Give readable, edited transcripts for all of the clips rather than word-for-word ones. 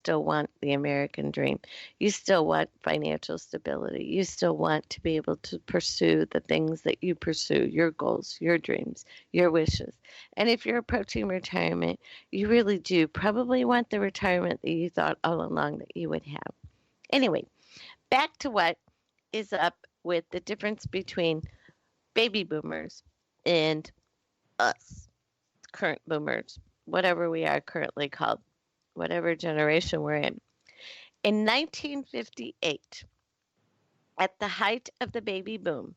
still want the American dream. You still want financial stability. You still want to be able to pursue the things that you pursue, your goals, your dreams, your wishes. And if you're approaching retirement, you really do probably want the retirement that you thought all along that you would have. Anyway, back to what is up with the difference between baby boomers and us, current boomers, whatever we are currently called, whatever generation we're in. In 1958, at the height of the baby boom,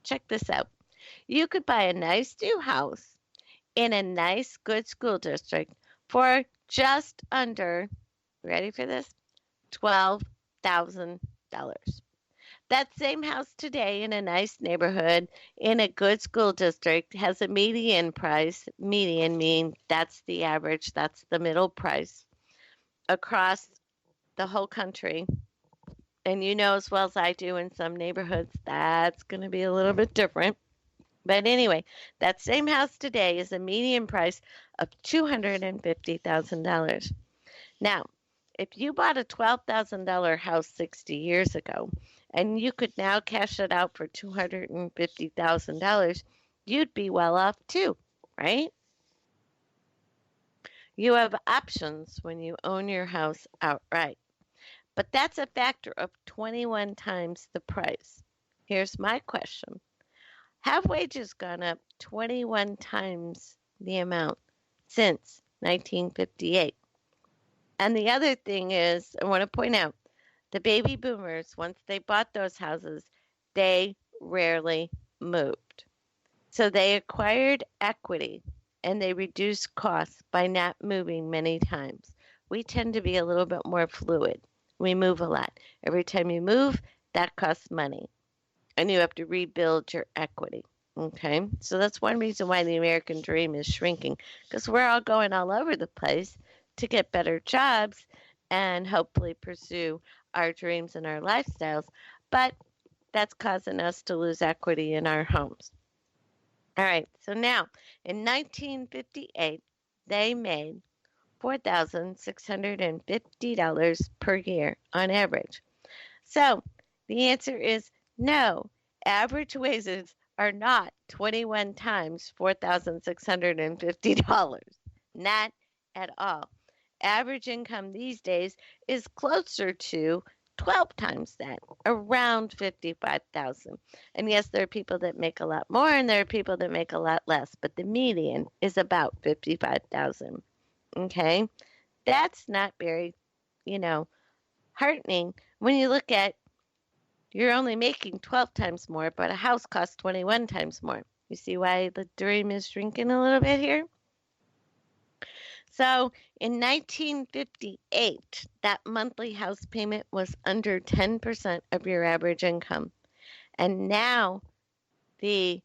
check this out. You could buy a nice new house in a nice, good school district for just under, ready for this? $12,000. That same house today in a nice neighborhood in a good school district has a median price. Median meaning that's the average, that's the middle price across the whole country. And you know as well as I do, in some neighborhoods that's going to be a little bit different. But anyway, that same house today is a median price of $250,000. Now, if you bought a $12,000 house 60 years ago and you could now cash it out for $250,000, you'd be well off too, right? You have options when you own your house outright. But that's a factor of 21 times the price. Here's my question. Have wages gone up 21 times the amount since 1958? And the other thing is, I want to point out, the baby boomers, once they bought those houses, they rarely moved. So they acquired equity and they reduced costs by not moving many times. We tend to be a little bit more fluid. We move a lot. Every time you move, that costs money. And you have to rebuild your equity. Okay? So that's one reason why the American dream is shrinking, because we're all going all over the place to get better jobs and hopefully pursue our dreams and our lifestyles. But that's causing us to lose equity in our homes. All right. So now, in 1958, they made $4,650 per year on average. So the answer is no. Average wages are not 21 times $4,650. Not at all. Average income these days is closer to 12 times that, around 55,000. And yes, there are people that make a lot more and there are people that make a lot less, but the median is about 55,000. Okay? That's not very, heartening when you look at you're only making 12 times more, but a house costs 21 times more. You see why the dream is shrinking a little bit here? So in 1958, that monthly house payment was under 10% of your average income. And now the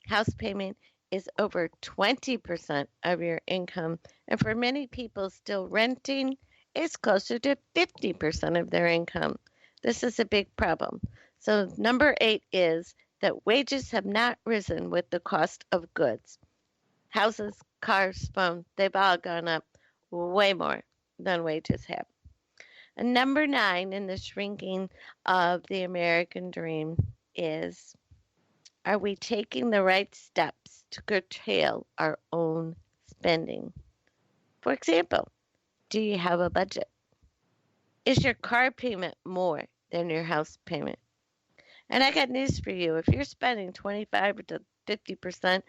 house payment is over 20% of your income. And for many people still renting, it's closer to 50% of their income. This is a big problem. So number 8 is that wages have not risen with the cost of goods. Houses, cars, phones, they've all gone up way more than wages have. And number 9 in the shrinking of the American dream is, are we taking the right steps to curtail our own spending? For example, do you have a budget? Is your car payment more than your house payment? And I got news for you. If you're spending 25 to 50%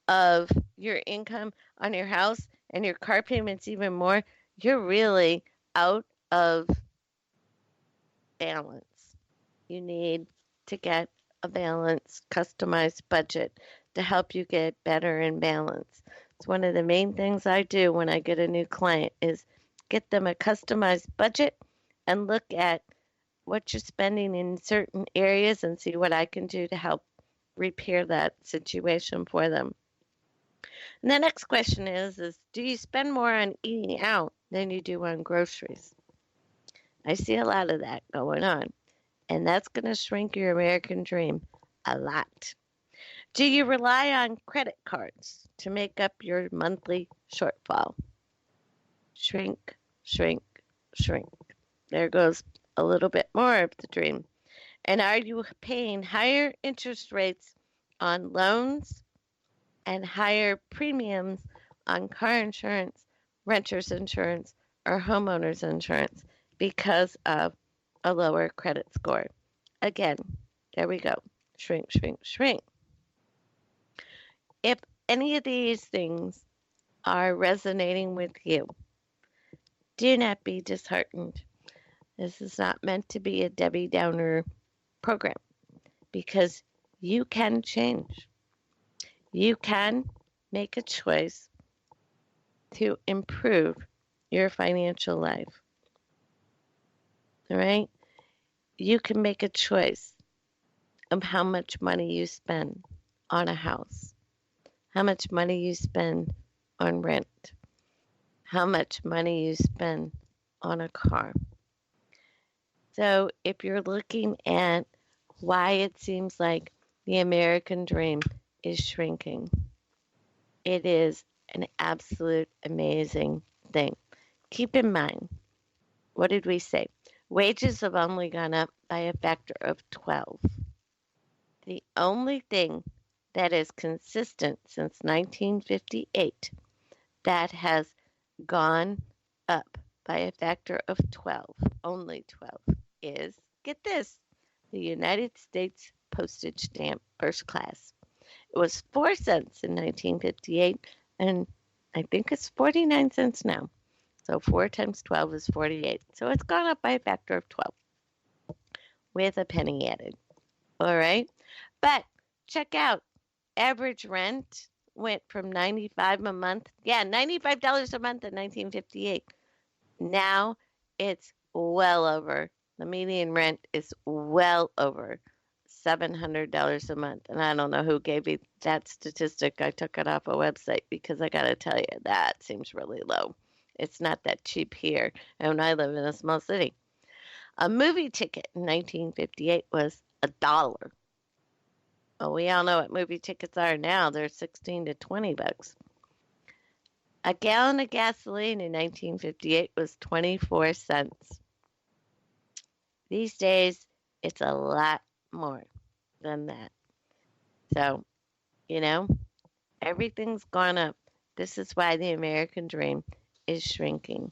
of your income on your house and your car payment's even more, you're really out of balance. You need to get a balanced, customized budget to help you get better in balance. It's one of the main things I do when I get a new client is get them a customized budget and look at what you're spending in certain areas and see what I can do to help repair that situation for them. And the next question is do you spend more on eating out than you do on groceries? I see a lot of that going on, and that's going to shrink your American dream a lot. Do you rely on credit cards to make up your monthly shortfall? Shrink, shrink, shrink. There goes a little bit more of the dream. And are you paying higher interest rates on loans and higher premiums on car insurance, renter's insurance, or homeowner's insurance because of a lower credit score? Again, there we go. Shrink, shrink, shrink. If any of these things are resonating with you, do not be disheartened. This is not meant to be a Debbie Downer program because you can change. You can make a choice to improve your financial life. All right? You can make a choice of how much money you spend on a house, how much money you spend on rent, how much money you spend on a car. So if you're looking at why it seems like the American dream is shrinking, it is an absolute amazing thing. Keep in mind, what did we say? Wages have only gone up by a factor of 12. The only thing that is consistent since 1958 that has gone up by a factor of 12, only 12, is, get this, the United States postage stamp first class. It was 4 cents in 1958, and I think it's 49 cents now. So 4 times 12 is 48. So it's gone up by a factor of 12 with a penny added. All right? But check out, average rent went from $95 a month. Yeah, $95 a month in 1958. Now it's well over. The median rent is well over $700 a month. And I don't know who gave me that statistic. I took it off a website because I got to tell you, that seems really low. It's not that cheap here. And I live in a small city. A movie ticket in 1958 was $1. Well, we all know what movie tickets are now. They're 16 to 20 bucks. A gallon of gasoline in 1958 was 24 cents. These days, it's a lot more than that. So, everything's gone up. This is why the American dream is shrinking.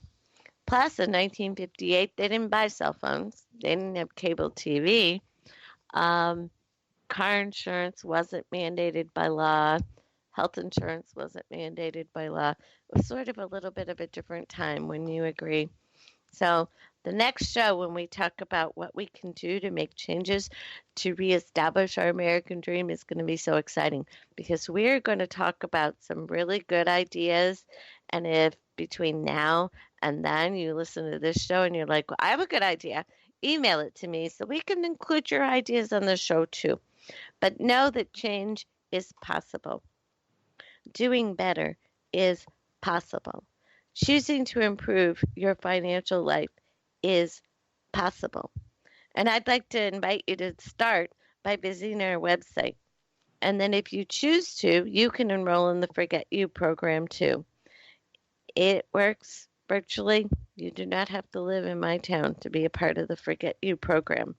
Plus, in 1958, they didn't buy cell phones. They didn't have cable TV. Car insurance wasn't mandated by law. Health insurance wasn't mandated by law. It was sort of a little bit of a different time, wouldn't you agree? So the next show, when we talk about what we can do to make changes to reestablish our American dream, is going to be so exciting because we're going to talk about some really good ideas. And if between now and then you listen to this show and you're like, well, I have a good idea, email it to me so we can include your ideas on the show too. But know that change is possible. Doing better is possible. Choosing to improve your financial life is possible. And I'd like to invite you to start by visiting our website. And then if you choose to, you can enroll in the Forget You program too. It works virtually. You do not have to live in my town to be a part of the Forget You program.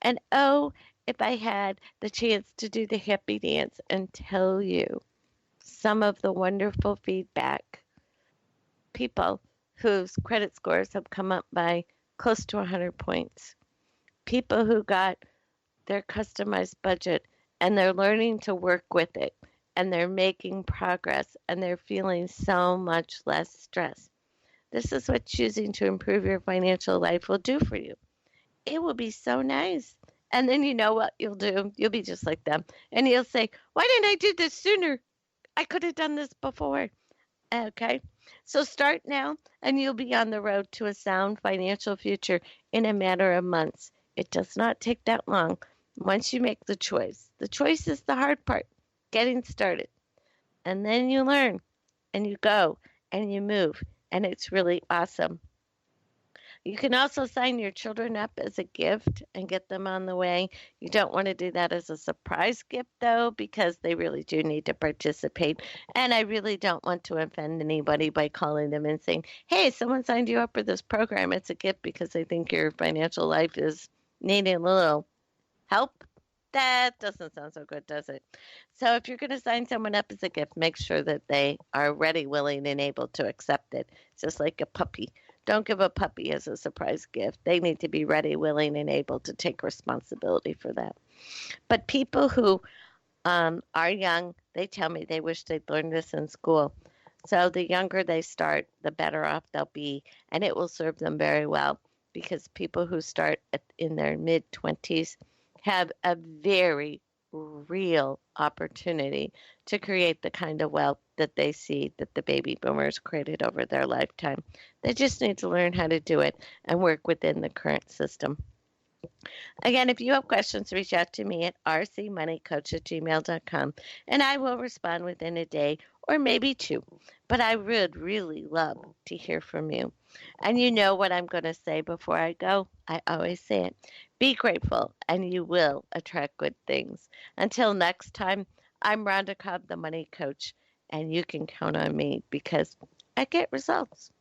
And oh, if I had the chance to do the happy dance and tell you some of the wonderful feedback, people whose credit scores have come up by close to 100 points, people who got their customized budget and they're learning to work with it and they're making progress and they're feeling so much less stress. This is what choosing to improve your financial life will do for you. It will be so nice. And then you know what you'll do? You'll be just like them. And you'll say, why didn't I do this sooner? I could have done this before. Okay? So start now, and you'll be on the road to a sound financial future in a matter of months. It does not take that long once you make the choice. The choice is the hard part, getting started. And then you learn, and you go, and you move, and it's really awesome. You can also sign your children up as a gift and get them on the way. You don't want to do that as a surprise gift, though, because they really do need to participate. And I really don't want to offend anybody by calling them and saying, hey, someone signed you up for this program. It's a gift because they think your financial life is needing a little help. That doesn't sound so good, does it? So if you're going to sign someone up as a gift, make sure that they are ready, willing, and able to accept it. It's just like a puppy. Don't give a puppy as a surprise gift. They need to be ready, willing, and able to take responsibility for that. But people who are young, they tell me they wish they'd learned this in school. So the younger they start, the better off they'll be, and it will serve them very well because people who start in their mid 20s have a very real opportunity to create the kind of wealth that they see that the baby boomers created over their lifetime. They just need to learn how to do it and work within the current system. Again, if you have questions, reach out to me at rcmoneycoach@gmail.com and I will respond within a day or maybe two. But I would really love to hear from you. And you know what I'm going to say before I go? I always say it. Be grateful and you will attract good things. Until next time, I'm Rhonda Cobb, the Money Coach, and you can count on me because I get results.